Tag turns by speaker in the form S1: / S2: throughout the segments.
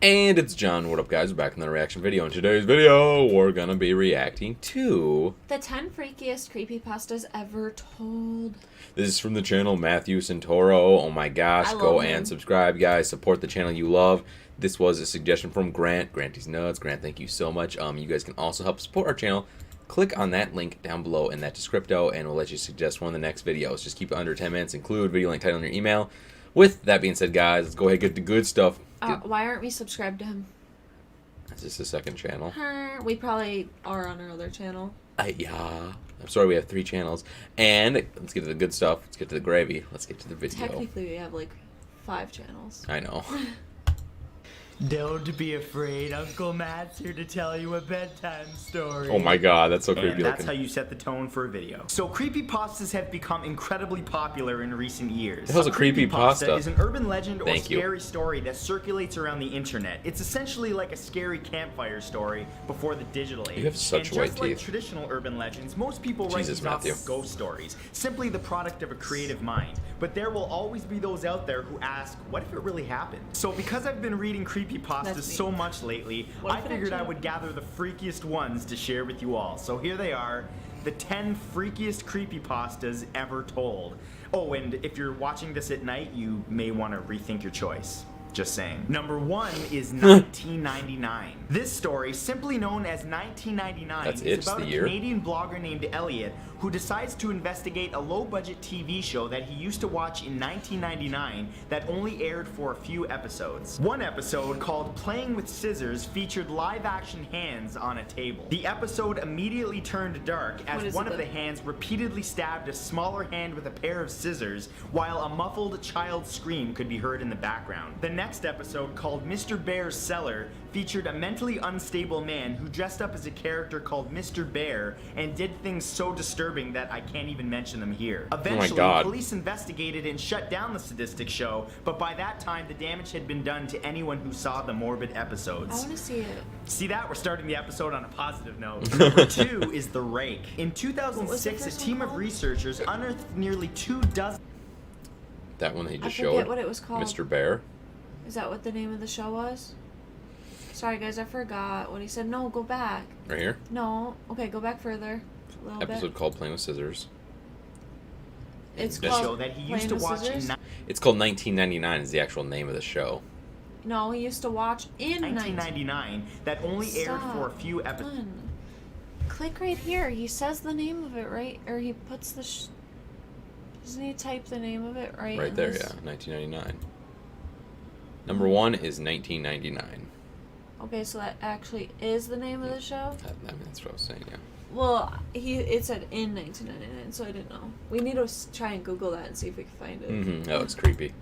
S1: And it's John. What up, guys? We're back in the reaction video. In today's video, we're gonna be reacting to
S2: the 10 freakiest creepypastas ever told.
S1: This is from the channel Matthew Santoro. Oh my gosh, go and subscribe, guys. Support the channel you love. This was a suggestion from Grant. Granty's nuts. Grant, thank you so much. You guys can also help support our channel. Click on that link down below in that descripto, and we'll let you suggest one of the next videos. Just keep it under 10 minutes. Include video link title in your email. With that being said, guys, let's go ahead and get the good stuff.
S2: Why aren't we subscribed to him?
S1: Is this the second channel?
S2: We probably are on our other channel.
S1: Yeah. I'm sorry, we have 3 channels. And let's get to the good stuff. Let's get to the gravy. Let's get to the video.
S2: Technically, we have like 5 channels.
S1: I know.
S3: Don't be afraid, Uncle Matt's here to tell you a bedtime story.
S1: Oh my god, that's so creepy
S3: and that's
S1: looking.
S3: how you set the tone for a video. So creepypastas have become incredibly popular in recent years.
S1: The hell's a creepypasta?
S3: Is an urban legend or scary story that circulates around the internet. It's essentially like a scary campfire story before the digital age.
S1: You have such white teeth.
S3: Just like traditional urban legends, most people write these off as ghost stories, simply the product of a creative mind. But there will always be those out there who ask, what if it really happened? So because I've been reading creepypastas so much lately, I figured I would gather the freakiest ones to share with you all. So here they are, the 10 freakiest creepypastas ever told. Oh, and if you're watching this at night, you may want to rethink your choice. Just saying. Number 1 is 1999. This story, simply known as 1999, is about a Canadian blogger named Elliot who decides to investigate a low-budget TV show that he used to watch in 1999 that only aired for a few episodes. One episode, called Playing with Scissors, featured live-action hands on a table. The episode immediately turned dark as one of the hands repeatedly stabbed a smaller hand with a pair of scissors, while a muffled child scream could be heard in the background. The next episode, called Mr. Bear's Cellar, featured a mentally unstable man who dressed up as a character called Mr. Bear and did things so disturbing that I can't even mention them here. Eventually, police investigated and shut down the sadistic show, but by that time the damage had been done to anyone who saw the morbid episodes.
S2: I want to see it.
S3: See that? We're starting the episode on a positive note. Number 2 is The Rake. In 2006, a team of researchers unearthed nearly 24.
S1: That one he just showed.
S2: I forget what it was called.
S1: Mr. Bear?
S2: Is that what the name of the show was? Sorry guys, I forgot what he said. No, go back.
S1: Right here?
S2: No. Okay, go back further. A little
S1: Episode called Playing with Scissors.
S2: It's called
S3: show that he used to watch
S1: It's called 1999 is the actual name of the show.
S2: No, he used to watch in
S3: 1999 that only aired for a few episodes.
S2: Click right here. He says the name of it, right? Or he puts the doesn't he type the name of it right?
S1: Right there, yeah. 1999. Number 1 is 1999.
S2: Okay, so that actually is the name of the show?
S1: I mean, that's what I was saying, yeah.
S2: Well, it said in 1999, so I didn't know. We need to try and Google that and see if we can find it.
S1: Oh, it's creepy.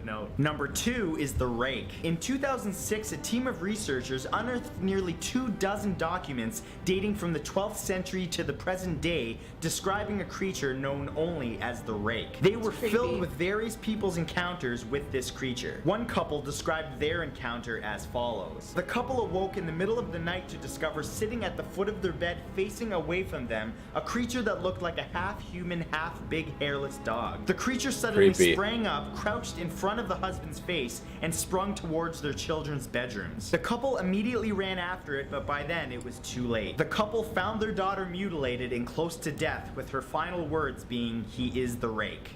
S3: Note. Number 2 is The Rake. In 2006, a team of researchers unearthed nearly 24 documents dating from the 12th century to the present day, describing a creature known only as the Rake. They were filled with various people's encounters with this creature. One couple described their encounter as follows. The couple awoke in the middle of the night to discover sitting at the foot of their bed facing away from them a creature that looked like a half-human, half-big hairless dog. The creature suddenly sprang up, crouched in front of the husband's face, and sprung towards their children's bedrooms. The couple immediately ran after it, but by then it was too late. The couple found their daughter mutilated and close to death, with her final words being, "He is the Rake."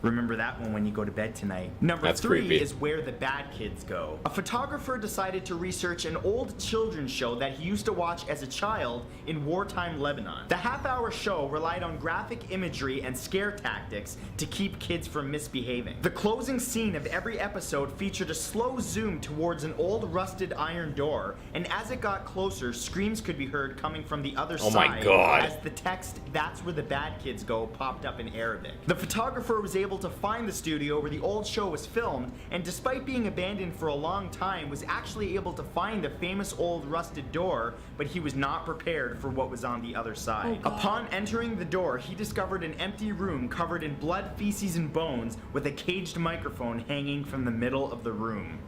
S3: Remember that one when you go to bed tonight. Number 3 is Where the Bad Kids Go. A photographer decided to research an old children's show that he used to watch as a child in wartime Lebanon. The half-hour show relied on graphic imagery and scare tactics to keep kids from misbehaving. The closing scene of every episode featured a slow zoom towards an old rusted iron door, and as it got closer, screams could be heard coming from the other side as the text, "That's where the bad kids go," popped up in Arabic. The photographer was able to find the studio where the old show was filmed, and despite being abandoned for a long time, was actually able to find the famous old rusted door, but he was not prepared for what was on the other side. Upon entering the door, he discovered an empty room covered in blood, feces, and bones, with a caged microphone hanging from the middle of the room.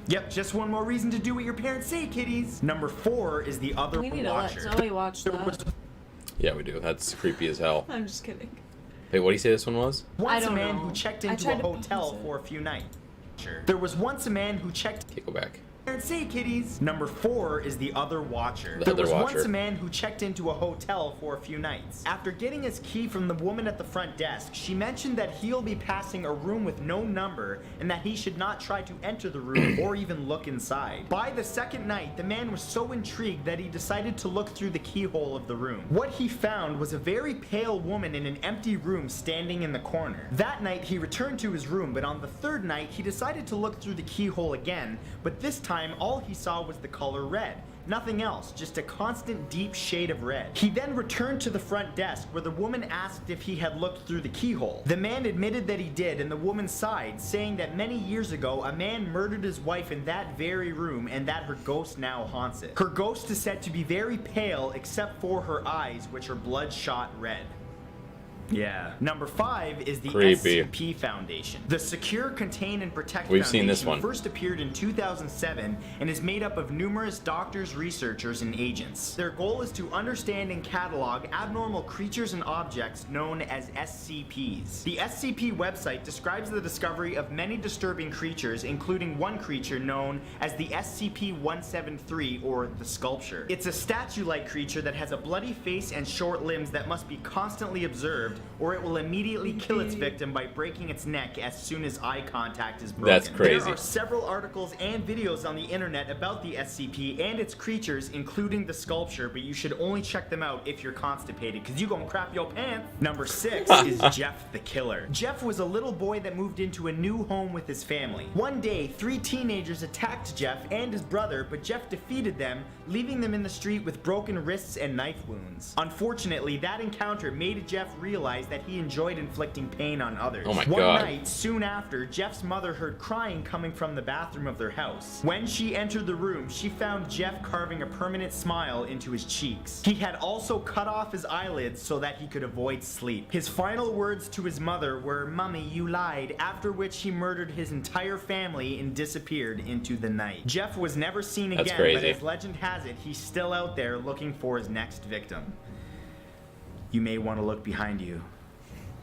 S3: Yep, just one more reason to do what your parents say, kiddies. Number 4 is The Other Watcher.
S2: We need to let Zoe watch that.
S1: Yeah, we do. That's creepy as hell.
S2: I'm just kidding.
S1: Hey, what do you say this one was?
S3: Once a man who checked into a hotel for a few nights. There was once a man who checked.
S1: Okay, go back.
S3: Say kitties. Number 4 is the other watcher.
S1: The
S3: There was
S1: other
S3: once
S1: watcher.
S3: a man who checked into a hotel for a few nights. After getting his key from the woman at the front desk, she mentioned that he'll be passing a room with no number and that he should not try to enter the room or even look inside. By the second night, the man was so intrigued that he decided to look through the keyhole of the room. What he found was a very pale woman in an empty room standing in the corner. That night, he returned to his room, but on the third night, he decided to look through the keyhole again, but this time, all he saw was the color red. Nothing else, just a constant deep shade of red. He then returned to the front desk where the woman asked if he had looked through the keyhole. The man admitted that he did, and the woman sighed, saying that many years ago a man murdered his wife in that very room and that her ghost now haunts it. Her ghost is said to be very pale except for her eyes, which are bloodshot red. Yeah. Number 5 is the
S1: Creepy.
S3: SCP Foundation. The Secure, Contain, and Protect
S1: We've
S3: Foundation
S1: seen this one.
S3: first appeared in 2007 and is made up of numerous doctors, researchers, and agents. Their goal is to understand and catalog abnormal creatures and objects known as SCPs. The SCP website describes the discovery of many disturbing creatures, including one creature known as the SCP-173, or the Sculpture. It's a statue-like creature that has a bloody face and short limbs that must be constantly observed, or it will immediately kill its victim by breaking its neck as soon as eye contact is broken.
S1: That's crazy.
S3: There are several articles and videos on the internet about the SCP and its creatures, including the Sculpture, but you should only check them out if you're constipated, because you gonna crap your pants. Number 6 is Jeff the Killer. Jeff was a little boy that moved into a new home with his family. One day, 3 teenagers attacked Jeff and his brother, but Jeff defeated them, leaving them in the street with broken wrists and knife wounds. Unfortunately, that encounter made Jeff realize that he enjoyed inflicting pain on others.
S1: Oh my
S3: One
S1: God.
S3: night, soon after, Jeff's mother heard crying coming from the bathroom of their house. When she entered the room, she found Jeff carving a permanent smile into his cheeks. He had also cut off his eyelids so that he could avoid sleep. His final words to his mother were, "Mummy, you lied," after which he murdered his entire family and disappeared into the night. Jeff was never seen
S1: That's
S3: again, but
S1: crazy.
S3: as legend has it, he's still out there looking for his next victim. You may want to look behind you.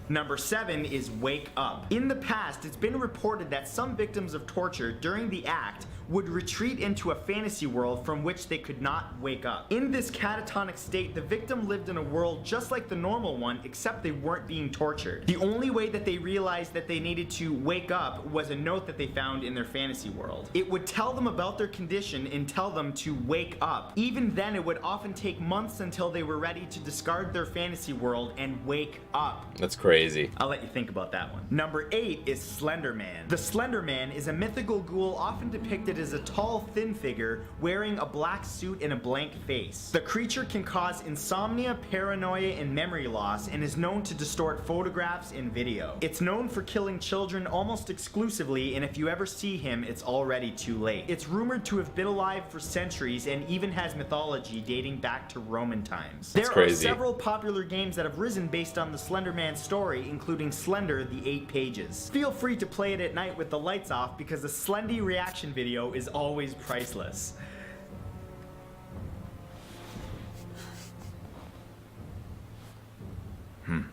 S3: Number 7 is Wake Up. In the past, it's been reported that some victims of torture during the act would retreat into a fantasy world from which they could not wake up. In this catatonic state, the victim lived in a world just like the normal one, except they weren't being tortured. The only way that they realized that they needed to wake up was a note that they found in their fantasy world. It would tell them about their condition and tell them to wake up. Even then, it would often take months until they were ready to discard their fantasy world and wake up.
S1: That's crazy.
S3: I'll let you think about that one. Number 8 is Slender Man. The Slender Man is a mythical ghoul often depicted as a tall, thin figure wearing a black suit and a blank face. The creature can cause insomnia, paranoia, and memory loss, and is known to distort photographs and video. It's known for killing children almost exclusively, and if you ever see him, it's already too late. It's rumored to have been alive for centuries and even has mythology dating back to Roman times.
S1: That's
S3: There
S1: crazy.
S3: are several popular games that have risen based on the Slender Man story, including Slender: The 8 Pages. Feel free to play it at night with the lights off because a Slendy reaction video is always priceless.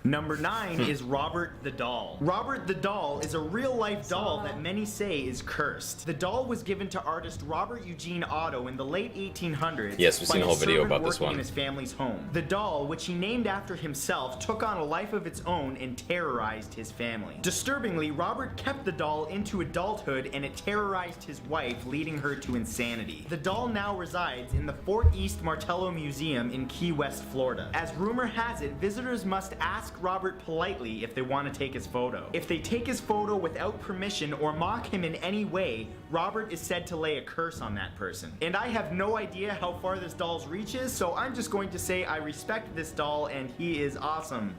S3: Number 9 is Robert the Doll. Robert the Doll is a real-life doll that many say is cursed. The doll was given to artist Robert Eugene Otto in the late 1800s.
S1: Yes, we've
S3: by
S1: seen a whole video
S3: servant
S1: about this
S3: working
S1: one.
S3: in his family's home. The doll, which he named after himself, took on a life of its own and terrorized his family. Disturbingly, Robert kept the doll into adulthood and it terrorized his wife, leading her to insanity. The doll now resides in the Fort East Martello Museum in Key West, Florida. As rumor has it, visitors must ask Robert politely if they want to take his photo. If they take his photo without permission or mock him in any way, Robert is said to lay a curse on that person. And I have no idea how far this doll's reach is, so I'm just going to say I respect this doll and he is awesome.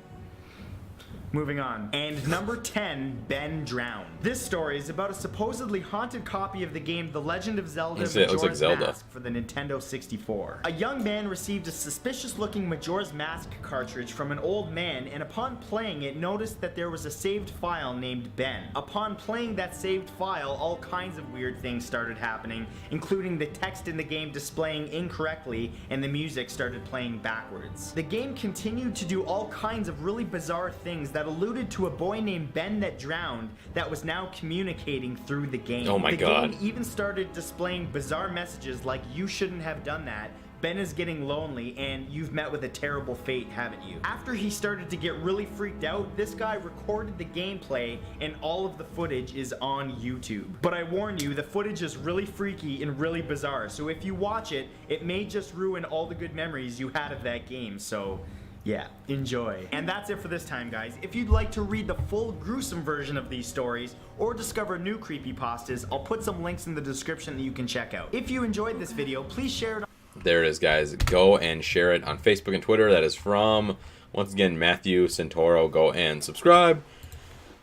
S3: Moving on. And number 10, Ben Drowned. This story is about a supposedly haunted copy of the game The Legend of Zelda
S1: It looks like
S3: Majora's
S1: Zelda.
S3: Mask for the Nintendo 64. A young man received a suspicious-looking Majora's Mask cartridge from an old man, and upon playing it, noticed that there was a saved file named Ben. Upon playing that saved file, all kinds of weird things started happening, including the text in the game displaying incorrectly, and the music started playing backwards. The game continued to do all kinds of really bizarre things that that alluded to a boy named Ben that drowned that was now communicating through the game.
S1: Oh my God.
S3: The game even started displaying bizarre messages like, "You shouldn't have done that. Ben is getting lonely, and you've met with a terrible fate, haven't you?" After he started to get really freaked out, this guy recorded the gameplay, and all of the footage is on YouTube. But I warn you, the footage is really freaky and really bizarre, so if you watch it, it may just ruin all the good memories you had of that game, so yeah, enjoy. And that's it for this time, guys. If you'd like to read the full gruesome version of these stories, or discover new creepypastas, I'll put some links in the description that you can check out. If you enjoyed this video, please share it.
S1: There it is, guys. Go and share it on Facebook and Twitter. That is from, once again, Matthew Santoro. Go and subscribe.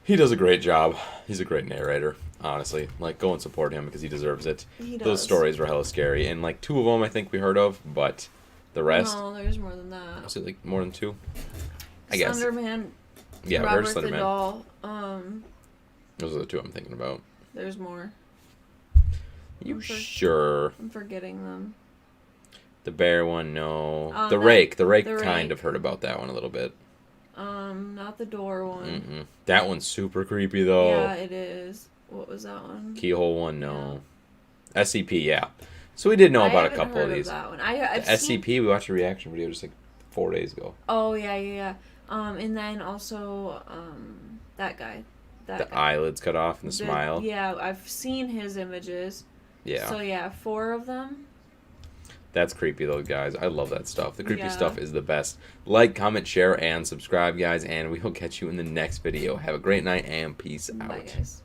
S1: He does a great job. He's a great narrator, honestly. Like, go and support him because he deserves it.
S2: He does.
S1: Those stories were hella scary. And, like, 2 of them I think we heard of, but the rest...
S2: No, there's more than that.
S1: Was it, like, more than 2? I guess.
S2: Slenderman.
S1: Yeah,
S2: Robert
S1: we heard
S2: the
S1: Slenderman.
S2: Doll.
S1: Those are the 2 I'm thinking about.
S2: There's more.
S1: You sure?
S2: I'm forgetting them.
S1: The bear one, no. The
S2: that-
S1: rake. The
S2: the
S1: rake
S2: rake.
S1: kind of heard about that one a little bit.
S2: Not the door one.
S1: That one's super creepy, though.
S2: Yeah, it is. What was that one?
S1: Keyhole one, no. SCP, yeah. So we did know about a couple of these.
S2: That one. I've
S1: The
S2: seen...
S1: SCP, we watched a reaction video just like 4 days ago.
S2: Oh yeah. And then also that guy.
S1: The eyelids cut off and the smile.
S2: Yeah, I've seen his images.
S1: Yeah.
S2: So yeah, 4 of them.
S1: That's creepy though, guys. I love that stuff. The creepy
S2: Yeah.
S1: stuff is the best. Like, comment, share, and subscribe, guys. And we will catch you in the next video. Have a great night and peace
S2: Bye,
S1: out.
S2: guys.